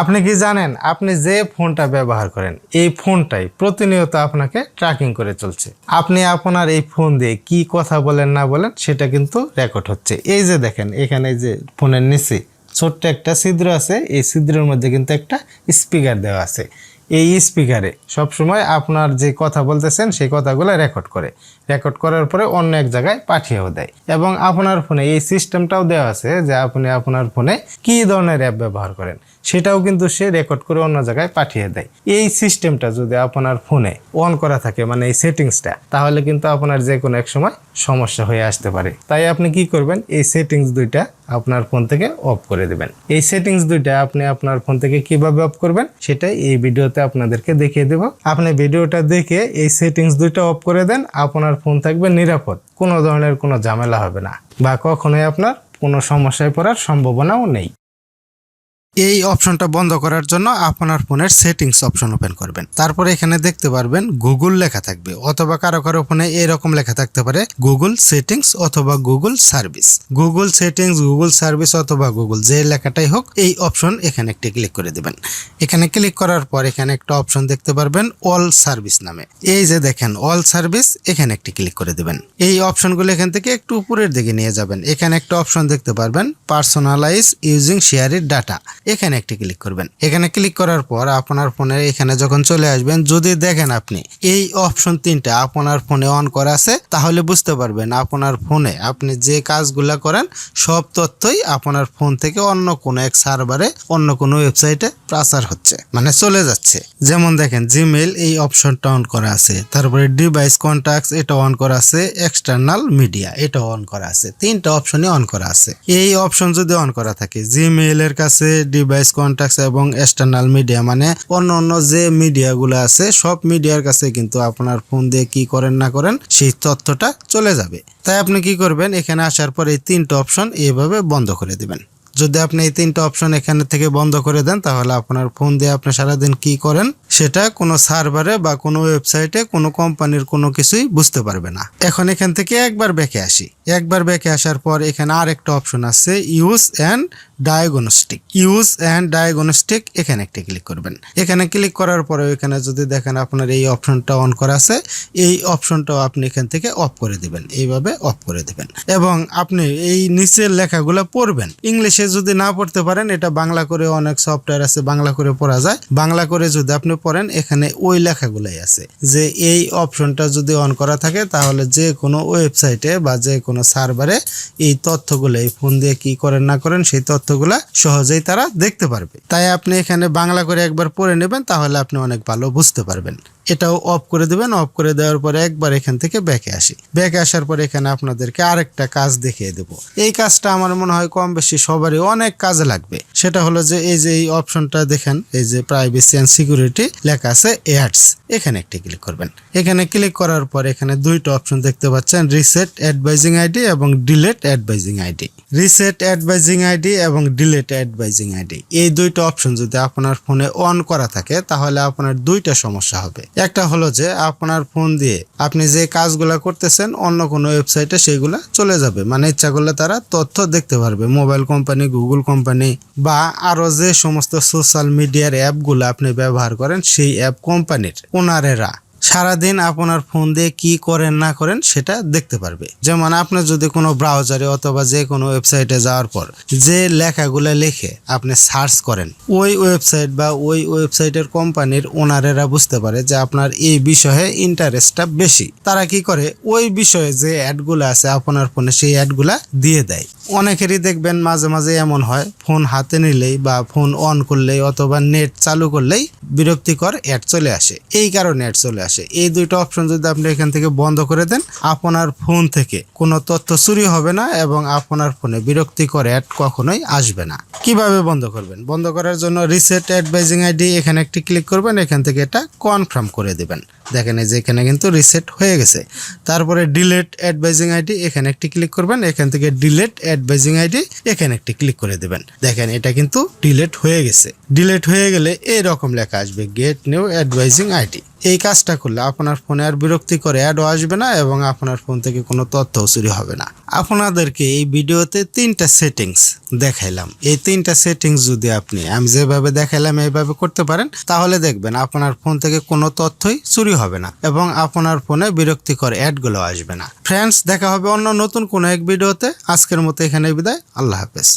আপনি কি জানেন আপনি যে ফোনটা ব্যবহার করেন এই ফোনটাই প্রতিনিয়ত আপনাকে ট্র্যাকিং করে চলছে। আপনি আপনার এই ফোন দিয়ে কি কথা বলেন না বলেন সেটা কিন্তু রেকর্ড হচ্ছে। এই যে দেখেন এখানে যে ফোনের নিচে ছোট্ট একটা ছিদ্র আছে, এই ছিদ্রের মধ্যে কিন্তু একটা স্পিকার দেওয়া আছে। এই স্পিকারে সবসময় আপনার যে কথা বলতেছেন সেই কথাগুলো রেকর্ড করার পরে অন্য এক জায়গায় পাঠিয়েও দেয়। এবং আপনার ফোনে এই সিস্টেমটাও দেওয়া আছে যে আপনি আপনার ফোনে কি ধরনের অ্যাপ ব্যবহার করেন সেটাও কিন্তু সে রেকর্ড করে অন্য জায়গায় পাঠিয়ে দেয়। এই সিস্টেমটা যদি আপনার ফোনে অন করা থাকে, মানে এই সেটিংসটা, তাহলে কিন্তু আপনার যে কোনো এক সময় সমস্যা হয়ে আসতে পারে। তাই আপনি কি করবেন, এই সেটিংস দুইটা আপনার ফোন থেকে অফ করে দিবেন। এই সেটিংস দুইটা আপনি আপনার ফোন থেকে কিভাবে অফ করবেন সেটাই এই ভিডিওতে আপনাদেরকে দেখিয়ে দেব। আপনি ভিডিওটা দেখে এই সেটিংস দুইটা অফ করে দেন, আপনার ফোন থাকবে নিরাপদ, কোনো ধরনের কোনো ঝামেলা হবে না বা কখনোই আপনার কোনো সমস্যায় পড়ার সম্ভাবনাও নেই। এই অপশনটা বন্ধ করার জন্য আপনার ফোনের সেটিংস অপশন ওপেন করবেন। তারপরে এখানে দেখতে পারবেন গুগল লেখা থাকবে, অথবা কারো কারো ফোনে এরকম লেখা থাকতে পারে গুগল সেটিংস অথবা Google service. Google settings, Google service অথবা গুগল, যে লেখাটাই হোক, এই অপশন এখানে একটি ক্লিক করে দেবেন। এখানে ক্লিক করার পর এখানে একটা অপশন দেখতে পারবেন অল সার্ভিস নামে। এই যে দেখেন অল সার্ভিস, এখানে একটি ক্লিক করে দেবেন। এই অপশনগুলো এখান থেকে একটু উপরের দিকে নিয়ে যাবেন। এখানে একটা অপশন দেখতে পারবেন পার্সোনালাইজ ইউজিং শেয়ারের ডাটা, এখানে একটি ক্লিক করবেন। এখানে ক্লিক করার পর আপনার ফোনে এখানে যখন চলে আসবেন, যদি দেখেন আপনি এই অপশন তিনটা আপনার ফোনে অন করা আছে, তাহলে বুঝতে পারবেন আপনার ফোনে আপনি যে কাজগুলা করেন সব তথ্যই আপনার ফোন থেকে অন্য কোনো এক সার্ভারে, অন্য কোনো ওয়েবসাইটে প্রচার হচ্ছে, মানে চলে যাচ্ছে। যেমন দেখেন জিমেইল, এই অপশনটা অন করা আছে, তারপরে ডিভাইস কন্ট্যাক্টস এটা অন করা আছে, এক্সটার্নাল মিডিয়া এটা অন করা আছে, তিনটা অপশনই অন করা আছে। এই অপশন যদি অন করা থাকে, জিমেইলের কাছে, ডিভাইস কন্ট্যাক্টস এবং এক্সটার্নাল মিডিয়া, মানে অন্য যে মিডিয়াগুলো আছে সব মিডিয়ার কাছে কিন্তু আপনার ফোন দিয়ে কি করেন না করেন সেই তথ্যটা চলে যাবে। তাই আপনি কি করবেন, এখানে আসার পর এই তিনটা অপশন এইভাবে বন্ধ করে দিবেন। যদি আপনি এই তিনটা অপশন এখানে থেকে বন্ধ করে দেন, তাহলে আপনার ফোন দিয়ে আপনি সারাদিন কি করেন সেটা কোনো সার্ভারে বা কোনো ওয়েবসাইটে কোনো কোম্পানির কোনো কিছুই বুঝতে পারবে না। এখন এখান থেকে একবার ব্যাকে আসি। একবার ব্যাকে আসার পর এখানে আর একটা অপশন আছে use and diagnostic. Use and diagnostic, এখানে একটা ক্লিক করবেন। এখানে ক্লিক করার পরে এখানে যদি দেখেন আপনার এই অপশনটা অন করা আছে, এই অপশনটাও আপনি এখান থেকে অফ করে দিবেন, এইভাবে অফ করে দিবেন। এবং আপনি এই নিচের লেখাগুলো পড়বেন। ইংলিশে যদি না পড়তে পারেন, এটা বাংলা করে অনেক সফটওয়্যার আছে, বাংলা করে পড়া যায়। বাংলা করে যদি আপনি পড়েন, এখানে ওই লেখাগুলাই আছে যে এই অপশনটা যদি অন করা থাকে, তাহলে যে কোনো ওয়েবসাইটে বা যে কোনো সার্ভারে এই তথ্যগুলো, এই ফোন দিয়ে কি করেন না করেন সেই তথ্যগুলা সহজেই তারা দেখতে পারবে। তাই আপনি এখানে বাংলা করে একবার পড়ে নেবেন, তাহলে আপনি অনেক ভালো বুঝতে পারবেন। এটাও অফ করে দেবেন। অফ করে দেওয়ার পরে একবার এখান থেকে ব্যাকে আসি। ব্যাকে আসার পরে এখানে আপনাদেরকে আরেকটা কাজ দেখিয়ে দেব। এই কাজটা আমার মনে হয় কম বেশি সবারই অনেক কাজে লাগবে। সেটা হলো যে এই যে এই অপশনটা দেখেন, এই যে প্রাইভেসি অ্যান্ড সিকিউরিটি লেখা আছে অ্যাডস, এখানে একটি ক্লিক করবেন। এখানে ক্লিক করার পর এখানে দুইটা অপশন দেখতে পাচ্ছেন, রিসেট অ্যাডভাইজিং আইডি এবং delete advising ID. Reset advising ID এবং ডিলেট অ্যাডভাইজিং আইডি, এই দুইটা অপশন যদি আপনার ফোনে অন করা থাকে, তাহলে আপনার দুইটা সমস্যা হবে। একটা হলো যে আপনার ফোন দিয়ে আপনি যে কাজগুলা করতেছেন অন্য কোনো ওয়েবসাইটে সেগুলা চলে যাবে, মানে ইচ্ছা করলে তারা তথ্য দেখতে পারবে। মোবাইল কোম্পানি, গুগল কোম্পানি বা আরো যে সমস্ত সোশ্যাল মিডিয়ার অ্যাপগুলো আপনি ব্যবহার করেন, সেই অ্যাপ কোম্পানির ওনারেরা সারাদিন আপনার ফোন দিয়ে কি করেন না করেন সেটা দেখতে পারবে। যেমন আপনি যদি কোনো ব্রাউজারে অথবা যে কোনো ওয়েবসাইটে যাওয়ার পর যে লেখাগুলো লিখে আপনি সার্চ করেন, ওই ওয়েবসাইট বা ওই ওয়েবসাইটের কোম্পানির ওনারেরা বুঝতে পারে যে আপনার এই বিষয়ে ইন্টারেস্টটা বেশি। তারা কি করে, ওই বিষয়ে যে অ্যাডগুলো আছে আপনার ফোনে সেই অ্যাডগুলা দিয়ে দেয়। অনেকেরই দেখবেন মাঝে মাঝে এমন হয়, ফোন হাতে নিলেই বা ফোন অন করলেই অথবা নেট চালু করলেই বিরক্তিকর অ্যাড চলে আসে। এই কারণে অ্যাড চলে আসে। এই দুইটা অপশন যদি আপনি এখান থেকে বন্ধ করে দেন, আপনার ফোন থেকে কোনো তথ্য চুরি হবে না এবং আপনার ফোনে বিরক্তিকর অ্যাড কখনোই আসবে না। কিভাবে বন্ধ করবেন? বন্ধ করার জন্য রিসেট অ্যাডভাইজিং আইডি, এখানে একটি ক্লিক করবেন। এখান থেকে এটা কনফার্ম করে দেবেন। দেখেন এই যে এখানে কিন্তু রিসেট হয়ে গেছে। তারপরে ডিলেট অ্যাডভাইজিং আইডি, এখানে একটি ক্লিক করবেন। এখান থেকে ডিলেট অ্যাডভাইজিং আইডি, এখানে একটি ক্লিক করে দেবেন। দেখেন এটা কিন্তু ডিলেট হয়ে গেছে। ডিলেট হয়ে গেলে এরকম লেখা আসবে, গেট নিউ অ্যাডভাইজিং আইডি। এই কাজটা করলে আপনার ফোনে আর বিরক্তিকর অ্যাডও আসবে না এবং আপনার ফোন থেকে কোনো তথ্যও চুরি হবে না। আপনাদেরকে এই ভিডিওতে 3টা সেটিংস দেখাইলাম। এই 3টা সেটিংস যদি আমি যেভাবে দেখাইলাম এইভাবে করতে পারেন, তাহলে দেখবেন আপনার ফোন থেকে কোনো তথ্যই চুরি হবে না এবং আপনার ফোনে বিরক্তিকর অ্যাডগুলো আসবে না। ফ্রেন্ডস, দেখা হবে অন্য নতুন কোনো এক ভিডিওতে। আজকের মতো এখানে বিদায়। আল্লাহ হাফেজ।